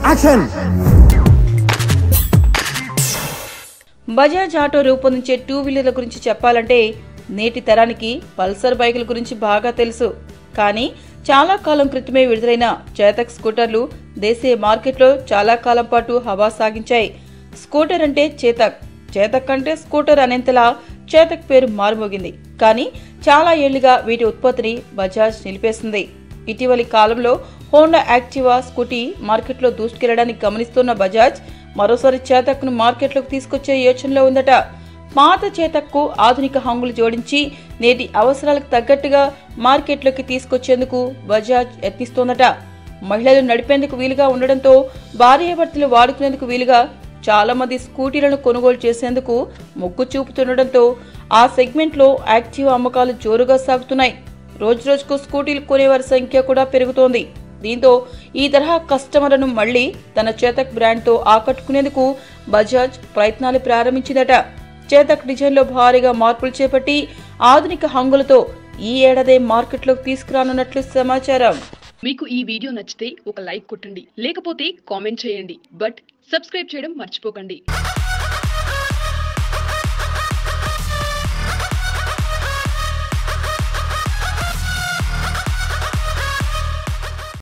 Action. Bajaj auto రూపొందించే 2 వీలర్ల గురించి చెప్పాలంటే నేటి తరానికి పల్సర్ బైకుల గురించి బాగా తెలుసు. కానీ చాలా కాలం క్రితమే విడుదలైన చేతక్ స్కూటర్లు దేశీయ మార్కెట్లో చాలా కాలం పాటు హవా సాగించాయి. స్కూటర్ అంటే చేతక్, చేతక్ అంటే స్కూటర్ అనేంతలా చేతక్ పేరు మారుమోగింది. కానీ చాలా ఏళ్లుగా వీటి ఉత్పత్తిని బజాజ్ నిలిపేసింది. ఇటీవలి కాలంలో హోండా యాక్టివా స్కూటీ మార్కెట్లో దూసుకెళ్లడానికి గమనిస్తున్న బజాజ్ మరోసారి చేతక్ ను మార్కెట్లోకి తీసుకొచ్చే యోచనలో ఉందట. పాత చేతక్కు ఆధునిక హంగులు జోడించి నేటి అవసరాలకు తగ్గట్టుగా మార్కెట్లోకి తీసుకొచ్చేందుకు బజాజ్ యత్నిస్తోందట. మహిళలు నడిపేందుకు వీలుగా ఉండడంతో భార్యాభర్తలు వాడుకునేందుకు వీలుగా చాలా మంది స్కూటీలను కొనుగోలు చేసేందుకు మొగ్గు చూపుతుండటంతో ఆ సెగ్మెంట్ లో యాక్టివా అమ్మకాలు జోరుగా సాగుతున్నాయి. రోజురోజుకు స్కూటీలు కొనేవారి సంఖ్య కూడా పెరుగుతోంది. దీంతో ఈ తరహా కస్టమర్లను మళ్లీ తన చేతక్ బ్రాండ్ తో ఆకట్టుకునేందుకు బజాజ్ ప్రయత్నాలు ప్రారంభించిందట. చేతక్ డిజైన్ లో భారీగా మార్పులు చేపట్టి ఆధునిక హంగులతో ఈ ఏడాది మార్కెట్లోకి తీసుకురానున్నట్లు సమాచారం. మీకు ఈ వీడియో నచ్చితే ఒక లైక్ కొట్టండి, లేకపోతే కామెంట్ చేయండి. బట్ సబ్స్క్రైబ్ చేయడం మర్చిపోకండి.